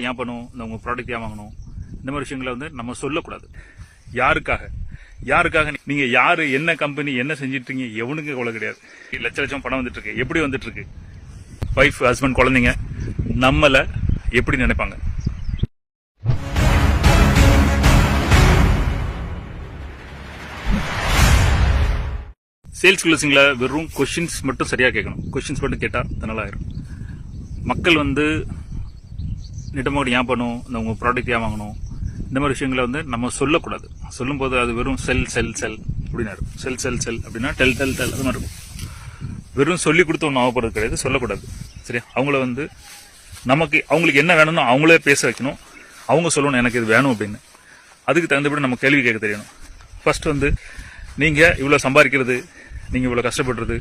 ஏன் பண்ணும், உங்க ப்ராடக்ட் ஏன் வாங்கணும், இந்த மாதிரி விஷயங்களை வந்து நம்ம சொல்லக்கூடாது. யாருக்காக நீங்க யாரு, என்ன கம்பெனி, என்ன செஞ்சிட்டு இருக்கீங்க, எவனுக்கு கவலை கிடையாது. லட்ச லட்சம் பணம் வந்துட்டு இருக்கு, எப்படி வந்துட்டு இருக்கு, வைஃப், ஹஸ்பண்ட், குழந்தைங்க நம்மள எப்படி நினைப்பாங்க? சேல்ஸ் கிளோசிங்ல வெறும் கொஸ்டின்ஸ் மட்டும் சரியா கேட்கணும். கொஸ்டின்ஸ் மட்டும் கேட்டா நல்லா ஆயிரும். மக்கள் வந்து நிட்டமோடு ஏன் பண்ணும், உங்க ப்ராடக்ட் ஏன் வாங்கணும், இந்த மாதிரி விஷயங்களை வந்து நம்ம சொல்லக்கூடாது. சொல்லும் போது அது வெறும் செல் அப்படின்னா செல் அப்படின்னா டெல் அது மாதிரி இருக்கும். வெறும் சொல்லி கொடுத்து ஒன்றும் ஆகப்படுறது கிடையாது, சொல்லக்கூடாது. சரியா? அவங்கள வந்து அவங்களுக்கு என்ன வேணும்னு அவங்களே பேச வைக்கணும். அவங்க சொல்லணும் எனக்கு இது வேணும் அப்படின்னு. அதுக்கு தகுந்தபடி நம்ம கேள்வி கேட்க தெரியணும். ஃபர்ஸ்ட் வந்து நீங்க இவ்வளவு சம்பாதிக்கிறது, நீங்க இவ்வளவு கஷ்டப்படுறது,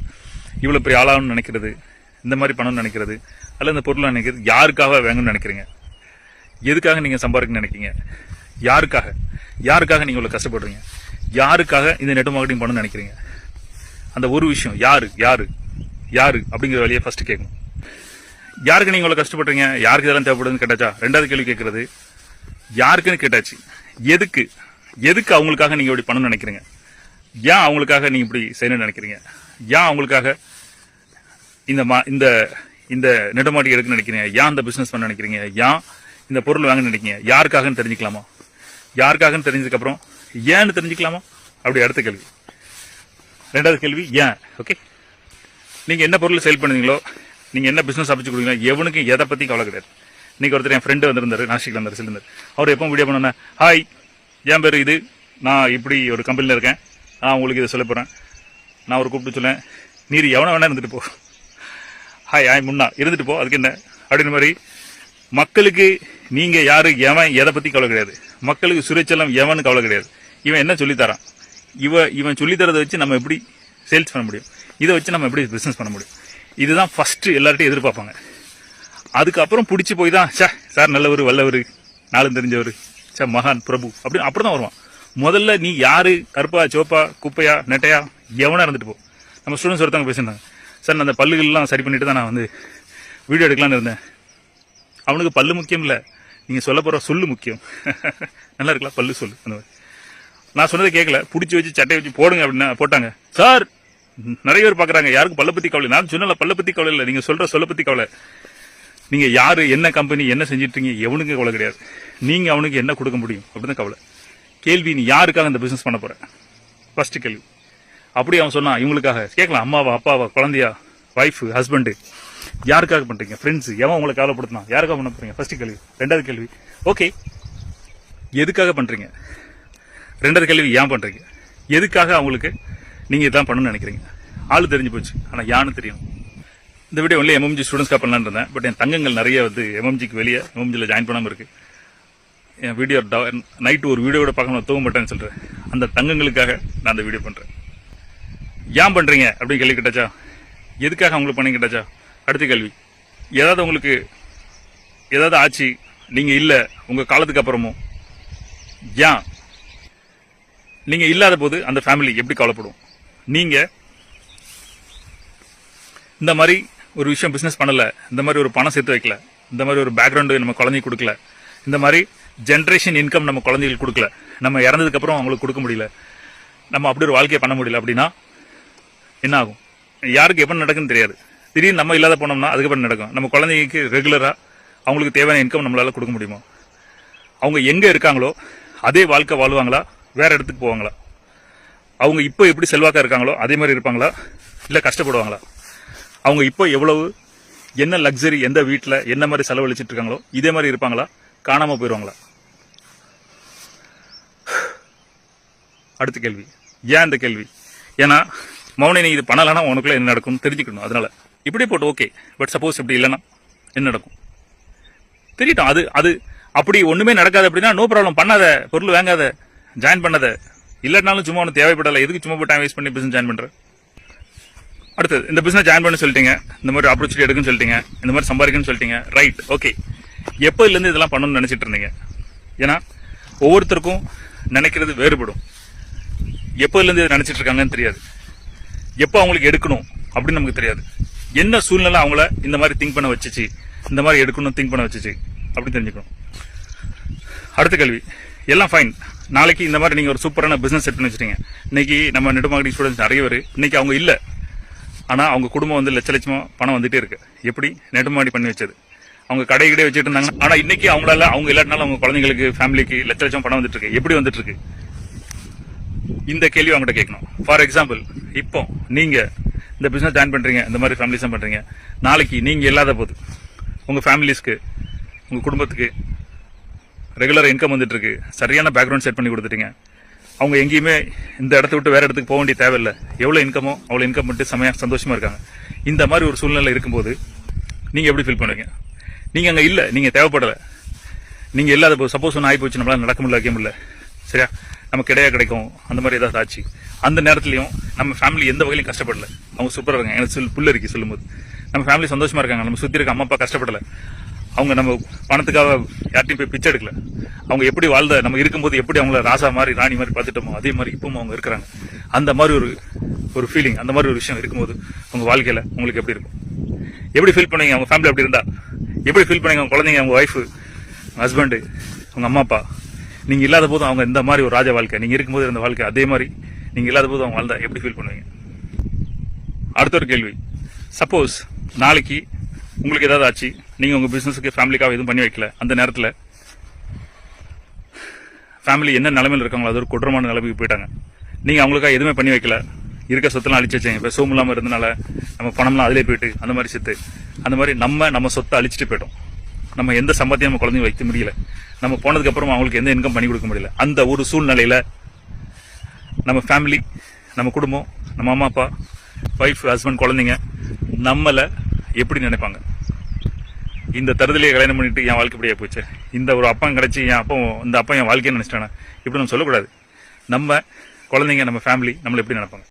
இவ்வளவு பெரிய ஆளாகணும்னு நினைக்கிறது, இந்த மாதிரி பணம்னு நினைக்கிறது, அல்ல இந்த பொருளை நினைக்கிறது, யாருக்காக வாங்கணும்னு நினைக்கிறீங்க, எதுக்காக நீங்க சம்பாதிக்கணும்னு நினைக்கிறீங்க, யாருக்காக நீங்க இவ்வளவு கஷ்டப்படுறீங்க, யாருக்காக இந்த நெட் மார்க்கெட்டிங் பண்ணணும்னு நினைக்கிறீங்க, அந்த ஒரு விஷயம் யாரு அப்படிங்கிற வழியை ஃபர்ஸ்ட் கேட்கணும். யாருக்கு நீங்க இவ்வளவு கஷ்டப்படுறீங்க, யாருக்கு இதெல்லாம் தேவைப்படுதுன்னு கேட்டாச்சா? ரெண்டாவது கேள்வி கேட்கறது யாருக்குன்னு கேட்டாச்சு. எதுக்கு அவங்களுக்காக நீங்க இப்படி பண்ணணும்னு நினைக்கிறீங்க, ஏன் அவங்களுக்காக நீங்க இப்படி செய்யணும்னு நினைக்கிறீங்க, ஏன் அவங்களுக்காக இந்த நெட் மார்க்கெட்டிங் எடுக்கணும்னு நினைக்கிறீங்க, ஏன் இந்த பிசினஸ் பண்ண நினைக்கிறீங்க, ஏன் இந்த பொருள் வாங்க நினைக்கிறீங்க, யாருக்காகன்னு தெரிஞ்சுக்கலாமா? யாருக்காகன்னு தெரிஞ்சதுக்கு அப்புறம் ஏன்னு தெரிஞ்சுக்கலாமா? அப்படி அடுத்த கேள்வி. ரெண்டாவது கேள்வி ஏன். ஓகே, நீங்க என்ன பொருள் சேல் பண்ணுவீங்களோ, நீங்க என்ன பிசினஸ் அமைச்சு கொடுங்களோ, எவனுக்கு எதை பத்தி கவலை கிடையாது. இன்னைக்கு ஒருத்தர் என் ஃப்ரெண்டு வந்திருந்தாரு, நாசிக்ல இருந்தாரு, சிலிண்டர். அவர் எப்போ வீடியோ பண்ண, ஹாய் என் பேரு இது, நான் இப்படி ஒரு கம்பெனில இருக்கேன், நான் உங்களுக்கு இதை சொல்ல போறேன். நான் ஒரு கூப்பிட்டு சொல்லேன், நீர் எவனை வேணா இருந்துட்டு போ, ஹாய் ஆய் முன்னா இருந்துட்டு போ, அதுக்கு என்ன அப்படின்னு மாதிரி. மக்களுக்கு நீங்க யாரு, எவன், எதை பத்தி கவலை கிடையாது. மக்களுக்கு சுரேச்செல்லாம் எவனு கவலை கிடையாது. இவன் என்ன சொல்லித்தரான், இவன் சொல்லித்தரதை வச்சு நம்ம எப்படி சேல்ஸ் பண்ண முடியும், இதை வச்சு நம்ம எப்படி பிசினஸ் பண்ண முடியும், இதுதான் ஃபர்ஸ்ட் எல்லார்ட்டையும் எதிர்பார்ப்பாங்க. அதுக்கப்புறம் பிடிச்சி போய் தான் சார் நல்லவர், வல்லவர், நாளும் தெரிஞ்சவர், மகான், பிரபு அப்படின்னு அப்புறம் தான் வருவான். முதல்ல நீ யாரு, கருப்பா, சோப்பா, குப்பையா, நெட்டையா, எவனா இருந்துட்டு போ. நம்ம ஸ்டூடெண்ட்ஸ் ஒருத்தவங்க பேசியிருந்தாங்க, சார் நான் அந்த பல்லுகள்லாம் சரி பண்ணிட்டு தான் நான் வந்து வீடியோ எடுக்கலான்னு இருந்தேன். அவனுக்கு பல்லு முக்கியம் இல்லை, நீங்க சொல்ல போற சொல்லு முக்கியம். நல்லா இருக்கலாம் பல்லு சொல்லு. அந்த மாதிரி நான் சொன்னதை கேட்கல, பிடிச்சி வச்சு சட்டை வச்சு போடுங்க அப்படின்னா போட்டாங்க. சார் நிறைய பேர் பாக்குறாங்க, யாருக்கு பல்ல பத்தி கவலை. நான் சொன்னல பல்ல பத்தி கவலை இல்லை, நீங்க சொல்ற சொல்ல பத்தி கவலை. நீங்க யாரு, என்ன கம்பெனி, என்ன செஞ்சிட்டு இருக்கீங்க, எவனுக்கு கவலை கிடையாது. நீங்க அவனுக்கு என்ன கொடுக்க முடியும் அப்படின்னு கவலை. கேள்வி, நீ யாருக்காக இந்த பிசினஸ் பண்ண போற, ஃபர்ஸ்ட் கேள்வி. அப்படி அவன் சொன்னான், இவங்களுக்காக கேட்கலாம், அம்மாவா, அப்பாவா, குழந்தையா, வைஃப், ஹஸ்பண்ட், யாருக்காக பண்றீங்க, ஃப்ரெண்ட்ஸ், எவன் உங்களை கவலைப்படுத்தினா, யாருக்காக பண்ண போறீங்க, ஃபர்ஸ்ட் கேள்வி. ரெண்டாவது கேள்வி, ஓகே எதுக்காக பண்றீங்க, ரெண்டாவது கேள்வி ஏன் பண்றீங்க, எதுக்காக அவங்களுக்கு நீங்க இதான் பண்ணணும்னு நினைக்கிறீங்க. ஆளு தெரிஞ்சு போச்சு, ஆனா யான்னு தெரியும். இந்த வீடியோ ஒன்லி எம்எம்ஜி ஸ்டூடெண்ட்ஸ்க்காக பண்ணலான்னு இருந்தேன். பட் என் தங்கங்கள் நிறைய வந்து எம்எம்ஜிக்கு வெளியே எம்எம்ஜியில் ஜாயின் பண்ணாமல் இருக்கு. என் வீடியோ நைட்டு ஒரு வீடியோட பார்க்கணும் தூங்க மாட்டேன்னு சொல்றேன். அந்த தங்கங்களுக்காக நான் அந்த வீடியோ பண்றேன். ஏன் பண்றீங்க அப்படின்னு கேள்வி கேட்டாச்சா, எதுக்காக அவங்களுக்கு பண்ணி கேட்டாச்சா. அடுத்த கேள்வி, ஏதாவது உங்களுக்கு ஏதாவது ஆச்சு, நீங்க இல்ல உங்க காலத்துக்கு அப்புறமும், ஏன் நீங்க இல்லாத போது அந்த ஃபேமிலி எப்படி கவலைப்படும். நீங்க இந்த மாதிரி ஒரு விஷயம் பிசினஸ் பண்ணல, இந்த மாதிரி ஒரு பணம் சேர்த்து வைக்கல, இந்த மாதிரி ஒரு பேக்ரவுண்டு நம்ம குழந்தைக்கு கொடுக்கல, இந்த மாதிரி ஜென்ரேஷன் இன்கம் நம்ம குழந்தைகளுக்கு கொடுக்கல, நம்ம இறந்ததுக்கு அப்புறம் அவங்களுக்கு கொடுக்க முடியல, நம்ம அப்படி ஒரு வாழ்க்கையை பண்ண முடியல அப்படின்னா என்ன ஆகும். யாருக்கு எப்ப நடக்குன்னு தெரியாது. திடீர்னு நம்ம இல்லாத போனோம்னா அதுக்கப்புறம் நடக்கும். நம்ம குழந்தைக்கு ரெகுலரா அவங்களுக்கு தேவையான இன்கம் நம்மளால கொடுக்க முடியுமா. அவங்க எங்க இருக்காங்களோ அதே வாழ்க்கை வாழ்வாங்களா, வேற இடத்துக்கு போவாங்களா, அவங்க இப்போ எப்படி செல்வாக்கா இருக்காங்களோ அதே மாதிரி இருப்பாங்களா, இல்ல கஷ்டப்படுவாங்களா, அவங்க இப்போ எவ்வளவு என்ன லக்ஸரி, எந்த வீட்டில் என்ன மாதிரி செலவழிச்சிட்டு இருக்காங்களோ இதே மாதிரி இருப்பாங்களா, காணாம போயிடுவாங்களா. அடுத்த கேள்வி ஏன் இந்த கேள்வி? ஏன்னா மௌனி நீ இது பண்ணலன்னா உனக்குள்ள என்ன நடக்கும் தெரிஞ்சுக்கணும். அதனால இப்படி போட்டு ஓகே, பட் சப்போஸ் இப்படி இல்லைன்னா என்ன நடக்கும் தெரியட்டும். அது அப்படி ஒண்ணுமே நடக்காது அப்படின்னா நோ ப்ராப்ளம், பண்ணாத, பொருள் வாங்காத, ஜாயின் பண்ணாத. இல்லைனாலும் சும்மா ஒன்று தேவைப்படலை, எதுக்கு சும்மா போய் டைம் வேஸ்ட் பண்ணி பிசினஸ் ஜாயின் பண்ற? அடுத்தது இந்த பிசினஸ் ஜாயின் பண்ண சொல்லிட்டீங்க, இந்த மாதிரி ஆப்பர்ச்சுனிட்டி எடுக்குன்னு சொல்லிட்டீங்க, இந்த மாதிரி சம்பாதிக்கணும்னு சொல்லிட்டீங்க, ரைட் ஓகே. எப்போதுலேருந்து இதெல்லாம் பண்ணணும்னு நினைச்சிட்டு இருந்தீங்க? ஏன்னா ஒவ்வொருத்தருக்கும் நினைக்கிறது வேறுபடும். எப்போதுலேருந்து இதை நினைச்சிட்டு இருக்காங்கன்னு தெரியாது. எப்போ அவங்களுக்கு எடுக்கணும் அப்படின்னு நமக்கு தெரியாது. என்ன சூழ்நிலை அவங்கள இந்த மாதிரி திங்க் பண்ண வச்சுச்சு, இந்த மாதிரி எடுக்கணும் திங்க் பண்ண வச்சுச்சு அப்படின்னு தெரிஞ்சுக்கணும். அடுத்த கேள்வி, எல்லாம் ஃபைன், நாளைக்கு இந்த மாதிரி நீங்க ஒரு சூப்பரான பிசினஸ் செட் பண்ணி வச்சிட்டீங்க. இன்னைக்கு நம்ம நெட் மார்க்கெட்டிங் ஸ்டூடெண்ட்ஸ் நிறைய பேர் இன்னைக்கு அவங்க இல்ல, ஆனா அவங்க குடும்பம் வந்து லட்ச லட்சமா பணம் வந்துட்டே இருக்கு. எப்படி? நெட் மார்க்கெட்டிங் பண்ணி வச்சது. அவங்க கடை வச்சுட்டு இருந்தாங்க, ஆனா இன்னைக்கு அவங்களால, அவங்க இல்லாட்டினாலும் அவங்க குழந்தைங்களுக்கு ஃபேமிலிக்கு லட்ச லட்சம் பணம் வந்துட்டு இருக்கு. எப்படி வந்துட்டு இருக்கு? இந்த கேள்வி அவங்ககிட்ட கேட்கணும். ஃபார் எக்ஸாம்பிள், இப்போ நீங்க இந்த பிசினஸ் ஜாயின் பண்றீங்க, இந்த மாதிரி ஃபேமிலிஸ் பண்றீங்க, நாளைக்கு நீங்க இல்லாத போது உங்க ஃபேமிலிஸ்க்கு, உங்க குடும்பத்துக்கு ரெகுலர் இன்கம் வந்துட்டு இருக்கு, சரியான பேக்ரவுண்ட் செட் பண்ணி கொடுத்துட்டீங்க, அவங்க எங்கேயுமே இந்த இடத்த விட்டு வேற இடத்துக்கு போக வேண்டிய தேவையில்லை, எவ்வளவு இன்கமோ அவ்வளவு இன்கம் பண்ணிட்டு செமையா சந்தோஷமா இருக்காங்க. இந்த மாதிரி ஒரு சூழ்நிலை இருக்கும்போது நீங்க எப்படி ஃபீல் பண்ணுவீங்க? நீங்க அங்க இல்ல, நீங்க தேவைப்படல, நீங்க இல்லாத போது சப்போஸ் ஒன்று ஆகி போச்சு, நம்மளால நடக்க முடியல, வைக்க முடியல, சரியா, நமக்கு கிடைக்கும், அந்த மாதிரி ஏதாவது ஆச்சு, அந்த நேரத்திலையும் நம்ம ஃபேமிலி எந்த வகையிலும் கஷ்டப்படல, அவங்க சூப்பரா இருக்காங்க. எனக்கு புள்ள இருக்கு சொல்லும்போது நம்ம ஃபேமிலி சந்தோஷமா இருக்காங்க, நம்ம சுத்தி இருக்க அம்மா அப்பா கஷ்டப்படல, அவங்க நம்ம பணத்துக்காக யார்ட்டையும் போய் பிச்சை எடுக்கல, அவங்க எப்படி வாழ்ந்த, நம்ம இருக்கும்போது எப்படி அவங்கள ராசா மாதிரி ராணி மாதிரி பார்த்துட்டோமோ அதே மாதிரி இப்பவும் அவங்க இருக்கிறாங்க. அந்த மாதிரி ஒரு ஃபீலிங், அந்த மாதிரி ஒரு விஷயம் இருக்கும்போது உங்க வாழ்க்கையில உங்களுக்கு எப்படி இருக்கும்? எப்படி ஃபீல் பண்ணுவீங்க? அவங்க ஃபேமிலி அப்படி இருந்தா எப்படி ஃபீல் பண்ணுவீங்க? அவங்க குழந்தைங்க, அவங்க ஒய்ஃபு, ஹஸ்பண்டு, அவங்க அம்மா அப்பா, நீங்க இல்லாத போதும் அவங்க இந்த மாதிரி ஒரு ராஜா வாழ்க்கை, நீங்க இருக்கும்போது இருந்த வாழ்க்கை அதே மாதிரி நீங்க இல்லாத போது அவங்க வாழ்ந்தா எப்படி ஃபீல் பண்ணுவீங்க? அடுத்த ஒரு கேள்வி, சப்போஸ் நாளைக்கு உங்களுக்கு ஏதாவது ஆச்சு, நீங்க உங்க பிசினஸுக்கு ஃபேமிலிக்காக எதுவும் பண்ணி வைக்கல, அந்த நேரத்தில் ஃபேமிலி என்ன நிலைமையில் இருக்காங்களோ அது ஒரு கொடூரமான நிலைமைக்கு போயிட்டாங்க, நீங்க அவங்களுக்காக எதுவுமே பண்ணி வைக்கல, இருக்க சொத்தெல்லாம் அழிச்சு வச்சீங்க, இப்போ சோம் இல்லாமல் இருந்தனால நம்ம பணம்லாம் அதிலே போயிட்டு அந்த மாதிரி செத்து, அந்த மாதிரி நம்ம சொத்தை அழிச்சிட்டு போயிட்டோம். நம்ம எந்த சம்பாத்தியம் நம்ம குழந்தைங்க வைக்க முடியல, நம்ம போனதுக்கு அப்புறம் அவங்களுக்கு எந்த இன்கம் பண்ணி கொடுக்க முடியல. அந்த ஒரு சூழ்நிலையில நம்ம ஃபேமிலி, நம்ம குடும்பம், நம்ம அம்மா அப்பா, ஒய்ஃப், ஹஸ்பண்ட், குழந்தைங்க நம்மள எப்படி நினைப்பாங்க? இந்த தருதலையை கல்யாணம் பண்ணிட்டு என் வாழ்க்கை இப்படியே போச்சு, இந்த ஒரு அப்பா கிடைச்சி இந்த அப்பா என் வாழ்க்கையை நினைச்சிட்டானே, இப்படி நம்ம சொல்லக்கூடாது. நம்ம குழந்தைங்க, நம்ம ஃபேமிலி நம்மள எப்படி நினைப்பாங்க?